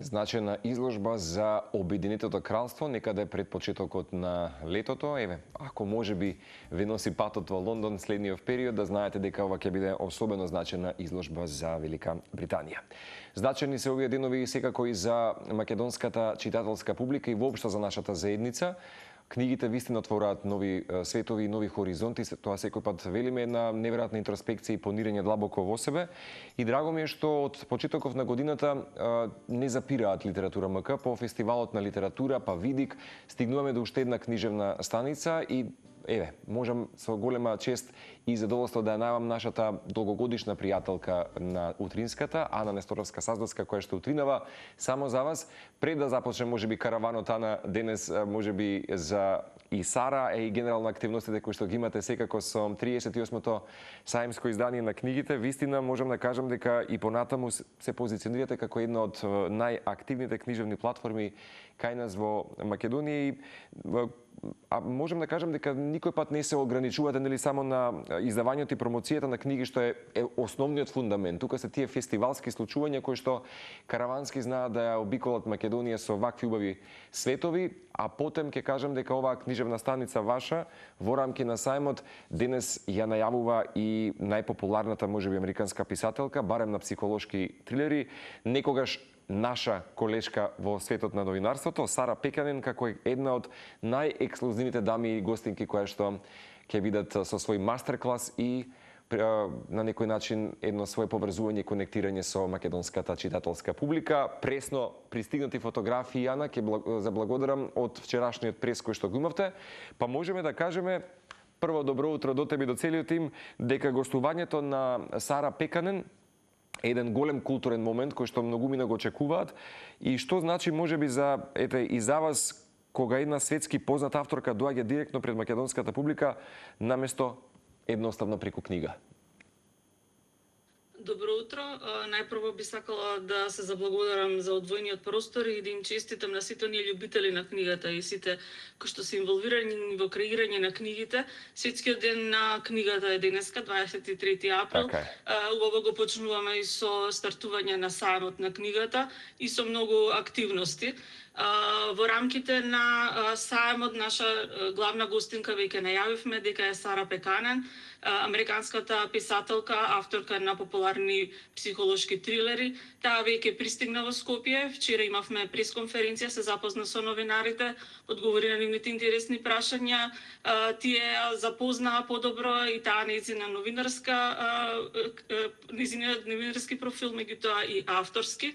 Значајна изложба за Обединетото кралство некаде пред почетокот на летото. Еве, ако можеби ве носи патот во Лондон следниот период, да знаете дека ова ќе биде особено значајна изложба за Велика Британија. Значајни се овие денови секако и за македонската читателска публика и воопшто за нашата заедница. Книгите вистина отвораат нови светови и нови хоризонти, тоа секој пат велиме една неверојатна интроспекција и понирање длабоко во себе. И драго ми е што од почетоков на годината не запираат литература МК, по фестивалот на литература, па Видик, стигнуваме до уште една книжевна станица и еве, можам со голема чест и задоволство да ја најавам нашата долгогодишна пријателка на утринската, Ана Несторовска-Саздовска, која што утринава само за вас. Пред да започне можеби караванот, Ана, денес можеби за и Сара и генерално активностите кои што ги имате секако со 38-то саемско издание на книгите, вистина можам да кажам дека и понатаму се позиционирате како една од најактивните книжевни платформи кај нас во Македонија и можам да кажам дека никој пат не се ограничувате нели само на издавањето и промоцијата на книги, што е основниот фундамент. Тука се тие фестивалски случувања кои што каравански знаат да ја обиколат Македонија со вакви убави светови, а потем ќе кажам дека оваа книжевна станица ваша во рамки на сајмот денес ја најавува и најпопуларната можеби американска писателка, барем на психолошки трилери, некогаш наша колешка во светот на новинарството, Сара Пеканен, како една од најексклузивните дами и гостинки која што ќе бидат со свој мастер-клас и на некој начин едно свое поврзување и конектирање со македонската читателска публика. Пресно пристигнати фотографии, Ана, ќе заблагодарам од вчерашниот прес кој што го имавте, па можеме да кажеме прво добро утро до тебе и до целиот тим, дека гостувањето на Сара Пеканен еден голем културен момент кој што многумина го очекуваат и што значи можеби за и за вас кога една светски позната авторка доаѓа директно пред македонската публика наместо едноставно преку книга. Добро утро. Најпрво би сакала да се заблагодарам за одвоениот простор и да им честитам на сите оние љубители на книгата и сите кои што се инволвирани во креирање на книгите. Светскиот ден на книгата е денеска, 23 април. Убаво го почнуваме и со стартување на сајмот на книгата и со многу активности. Во рамките на сајмот наша главна гостинка веќе најавивме дека е Сара Пеканен, американската писателка, авторка на популарни психолошки трилери. Таа веќе пристигна во Скопје. Вчера имавме пресконференција, се запозна со новинарите, одговори на нивните интересни прашања. Тие запознаа подобро и таа нејзиниот новинарски профил, меѓутоа и авторски.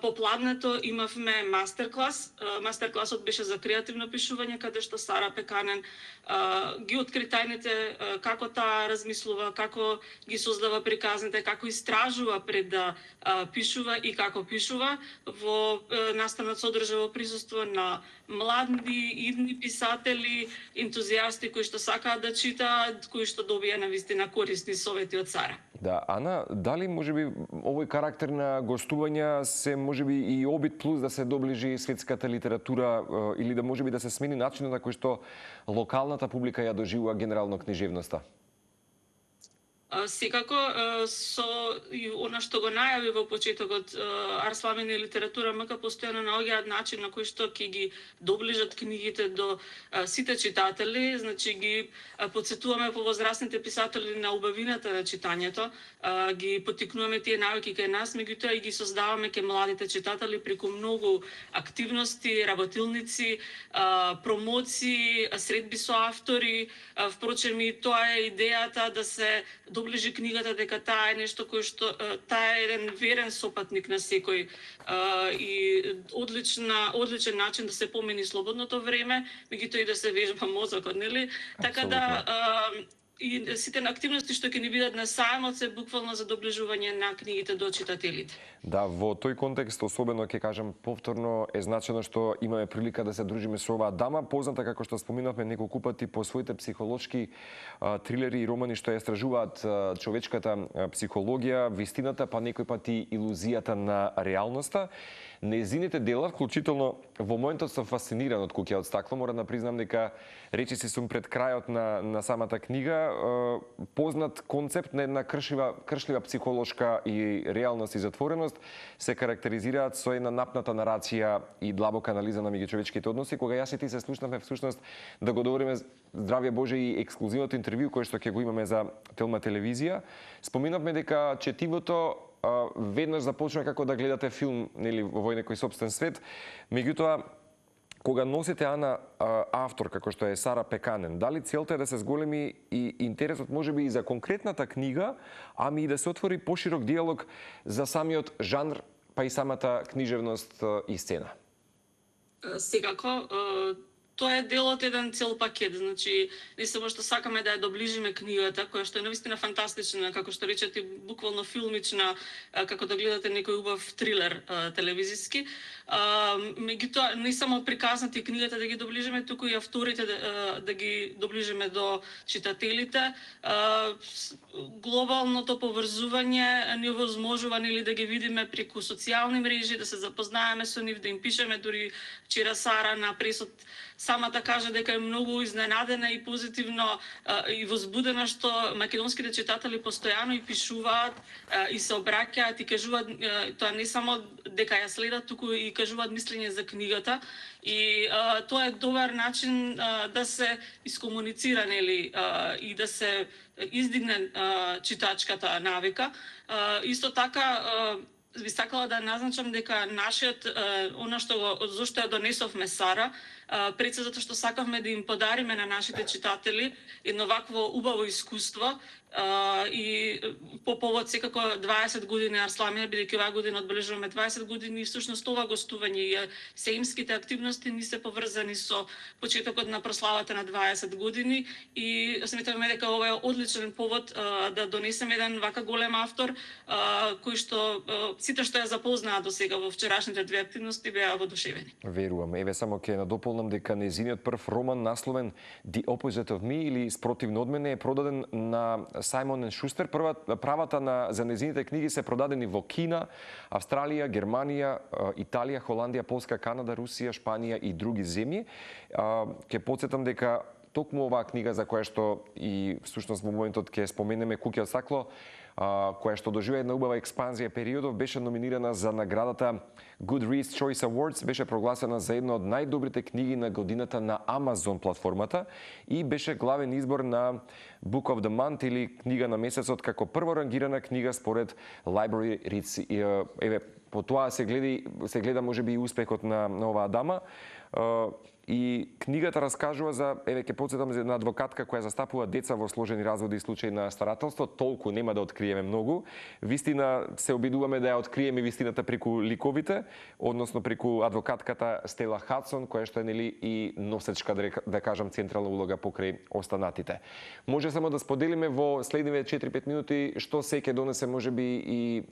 Попладнето имавме мастер-клас. Мастер-класот беше за креативно пишување, каде што Сара Пеканен ги откри тајните како таа размислува, како ги создава приказните, како истражува пред да пишува и како пишува. Во настанот содржа во присуство на млади, идни писатели, ентузијасти кои што сакаат да читаат, кои што добија навистина корисни совети од Сара. Да, Ана, дали можеби овој карактер на гостувања се можеби и обид плюс да се доближи светската литература или да можеби да се смени начинот на кој што локалната публика ја доживува генерално книжевноста? Секако, со она што го најави во почетокот Арславен и литература МК постојано наоѓаат начин на кој што ќе ги доближат книгите до сите читатели, значи ги потсетуваме повозрасните писатели на убавината на читањето, ги поттикнуваме тие навики кај нас, меѓутоа и ги создаваме кај младите читатели преку многу активности, работилници, промоции, средби со автори. Впрочем и тоа е идејата да се доближи книгата, дека таа е нешто кој што таа е еден верен сопатник на секој и одличен начин да се помени слободното време, меѓутоа и да се вежба мозокот, нели? Така да и сите активности што ќе ни бидат на сајмот се буквално за доближување на книгите до читателите. Да, во тој контекст особено ќе кажам повторно е значено што имаме прилика да се дружиме со оваа дама, позната како што споминавме неколку пати по своите психолошки трилери и романи што ја истражуваат човечката психологија, вистината, па некој пати илузијата на реалноста. Нејзините дела, вклучително во моментот сум фасциниран од Куќа од стакло, мора да признам дека речиси сум пред крајот на самата книга, познат концепт на една кршлива психолошка и реалност и затвореност се карактеризираат со една напната нарација и длабока анализа на меѓучовечките односи. Кога јас и ти се слушнавме всушност да го договориме, здравје Боже, и ексклузивното интервју кој што ќе го имаме за Телма телевизија, споминавме дека четивото веднаш започна како да гледате филм, нели, во некој собствен свет. Меѓутоа, кога носите автор како што е Сара Пеканен, дали целта е да се зголеми и интересот можеби и за конкретната книга, ами и да се отвори поширок диалог за самиот жанр, па и самата книжевност и сцена? Секако, тоа е дел од еден цел пакет, значи не само што сакаме да ја доближиме книгата, која што е навистина фантастична, како што речете, буквално филмична, како да гледате некој убав трилер телевизиски. Меѓутоа, не само приказната и книгата да ги доближиме, туку и авторите да ги доближиме до читателите. Глобалното поврзување ни овозможува или да ги видиме преку социјални мрежи, да се запознаеме со нив, да им пишеме. Дури вчера Сара на пресот самата кажа дека е многу изненадена и позитивно и возбудена што македонските читатели постојано и пишуваат и се обраќаат и кажуваат тоа не само дека ја следат, туку и кажуваат мислење за книгата. И тоа е добар начин да се искомуницира, нели, и да се издигне читачката навика. Исто така, би сакала да назначам дека нашиот, она што зошто ја донесовме Сара, пред се затоа што сакавме да им подариме на нашите читатели едно вакво убаво искуство, и по повод секако 20 години Арсламина, бидејќи оваа година одбележуваме 20 години, и всушност ова гостување и сеимските активности ни се поврзани со почетокот на прославата на 20 години, и сметаме дека ова е одличен повод да донесеме еден вака голем автор, кој што сите што ја запознаа до сега во вчерашните две активности беа воодушевени. Верувам. Еве само ќе надополнам дека нејзиниот прв роман насловен The Opposite of Me или Спротивно од мене е продаден на Сајмон ен Шустер. Правата за нејзините книги се продадени во Кина, Австралија, Германија, Италија, Холандија, Полска, Канада, Русија, Шпанија и други земји. Ќе потсетам дека токму оваа книга за која што и всушност во моментот ќе споменеме, Куќа од стакло, која што доживеа една убава експанзија периодов, беше номинирана за наградата Goodreads Choice Awards, беше прогласена за една од најдобрите книги на годината на Amazon платформата и беше главен избор на Book of the Month или книга на месецот како прворангирана книга според Library Reads. Еве, по тоа се гледа можеби и успехот на оваа дама. И книгата раскажува за, еве ќе потсетам, за една адвокатка која застапува деца во сложени разводи и случаи на старателство. Толку нема да откриеме многу. Вистина се обидуваме да ја откриеме вистината преку ликовите, односно преку адвокатката Стела Хадсон, која што е, нели, и носечка, да кажам, централна улога покрај останатите. Може само да споделиме во следниве 4-5 минути што се ќе донесе можеби и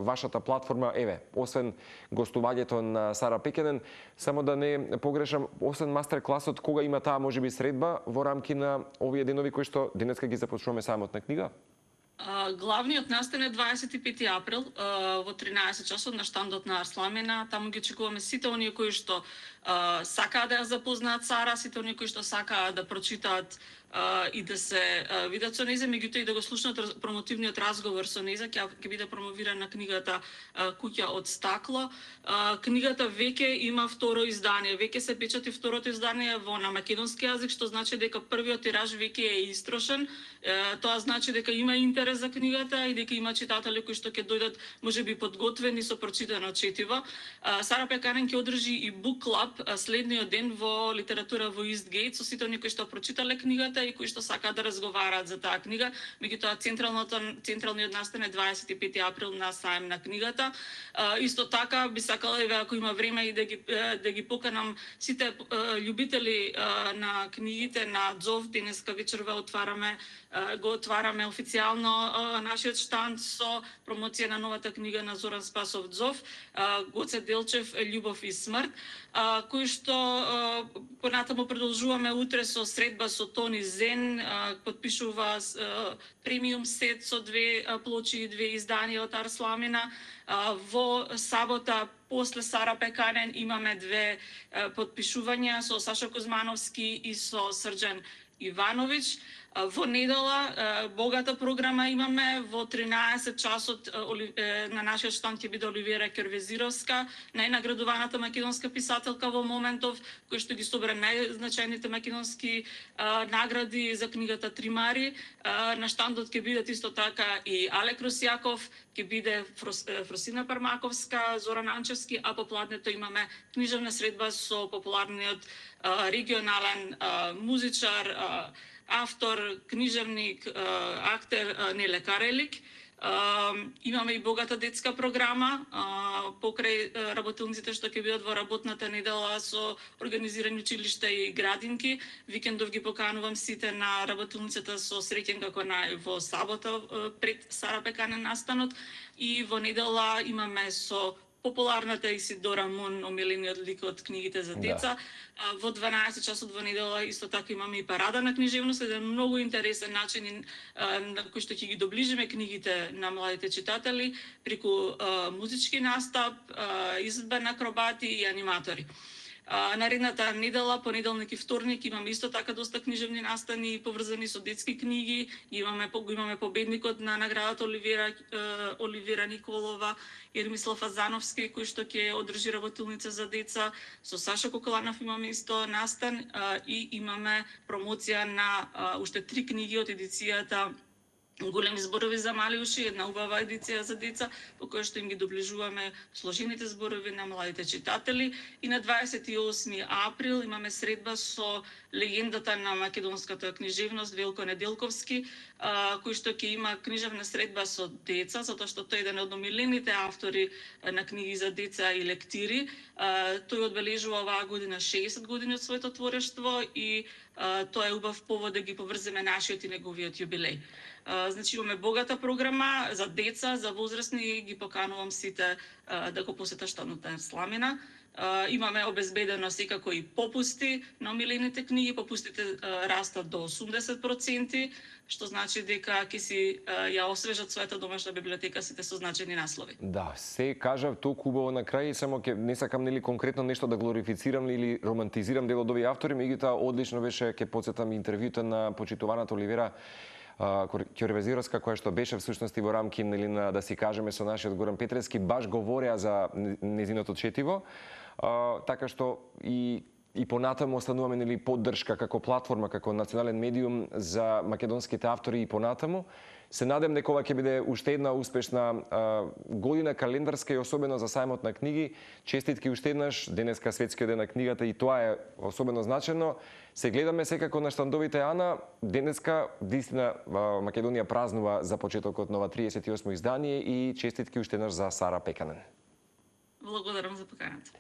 вашата платформа. Еве, освен гостувањето на Сара Пеканен, само да не погрешам, освен мастер класот, кога има таа можеби средба во рамки на овие денови кои што денеска ги започнуваме самот на книга? Главниот настан е 25 април во 13 часот на штандот на Арсламина. Таму ги очекуваме сите оние кои што сакаат да ја запознаат Сара, сите оние кои што сакаат да прочитаат и да се видат со нејза, меѓутоа и да го слушнат промотивниот разговор со нејза. Ќе биде промовирана книгата Куќа од стакло. Книгата веќе има второ издание, веќе се печати второто издание на македонски јазик, што значи дека првиот тираж веќе е истрошен. Тоа значи дека има интерес за книгата и дека има читатели кои што ќе дојдат можеби подготвени со прочитано четиво. Сара Пеканен ќе одржи и бук клаб следниот ден во литература во Истгейт со сите оние кои што прочитале книгата и кои што сакаат да разговараат за таа книга. Меѓутоа централниот настан е 25 април на сајм на книгата. Исто така би сакала, ако има време, и да ги поканам сите љубители на книгите на ДЗОВ. Денеска вечерва го отвараме официјално нашиот штанд со промоција на новата книга на Зоран Спасов ДЗОВ, Гоце Делчев, Љубов и смрт, кој што понатаму продолжуваме утре со средба со Тони Зен, подпишува премиум сет со 2 плочи и 2 изданија од Арсламина. Во сабота после Сара Пеканен имаме 2 подпишувања со Сашо Кузмановски и со Срđan Ивановиќ. Во недела богата програма имаме. Во 13 часот на нашиот штанд ќе биде Оливера Ќервезировска, најнаградуваната македонска писателка во моментов, која што ги собира најзначајните македонски награди за книгата Тримари. На штандот ќе бидат исто така и Алек Русјаков, ќе биде Фросина Пармаковска, Зоран Анчевски, а по пладнето имаме книжевна средба со популарниот регионален музичар, автор, книжевник, актер Неле Карелик. Имаме и богата детска програма покрај работилниците што ќе бидат во работната недела со организирани училишта и градинки. Викендов ги поканувам сите на работилницата со среќен како во сабота пред Сара Пеканен настанот, и во недела имаме со популарната Исидора Мун, омилениот лик од книгите за деца. Во 12 часот во недела исто така имаме и парада на книжевност, еден многу интересен начин на кој што ќе ги доближиме книгите на младите читатели преку музички настап, изvedба на акробати и аниматори. Наредната недела, понеделник и вторник, имаме исто така доста книжевни настани поврзани со детски книги. Имаме победникот на наградата Оливера Николова, Ермислав Азановски, кој што ќе одржи работилница за деца. Со Саша Коколанов имаме исто настан и имаме промоција на уште 3 книги од едицијата Големи зборови за мали уши, една убава едиција за деца, по која што им ги доближуваме сложените зборови на младите читатели. И на 28 април имаме средба со легендата на македонската книжевност Велко Неделковски, кој што ќе има книжевна средба со деца, затоа што тој е еден од омилените автори на книги за деца и лектири. Тој одбележува оваа година 60 години од своето творештво и тоа е убав повод да ги поврземе нашиот и неговиот јубилеј. Значи имаме богата програма за деца, за возрастни, ги поканувам сите да го посетат штандот на Сламина. Имаме обезбедено секако и попусти на омилените книги, попустите растат до 80%, што значи дека ќе си ја освежат својата домашна библиотека сите со значени наслови. Да, се кажав толку убаво на крај, само ќе не сакам нели конкретно нешто да глорифицирам или романтизирам дел од овие автори, меѓутоа одлично беше, ќе потсетам интервјута на почитуваната Оливера Ќервезировска, која што беше всушност и во рамки нели на, да си кажеме, со нашиот Горан Петревски, баш говореа за незиното четиво, така што и понатаму остануваме нели поддршка како платформа, како национален медиум за македонските автори и понатаму. Се надем дека ова ќе биде уште една успешна година календарска и особено за сајмот на книги. Честитки уште еднаш, денеска светскиот ден на книгата и тоа е особено значено. Се гледаме секако на штандовите, Ана. Денеска вистина Македонија празнува за почетокот на ова 38 издание и честитки уште еднаш за Сара Пеканен. Благодарам за поканата.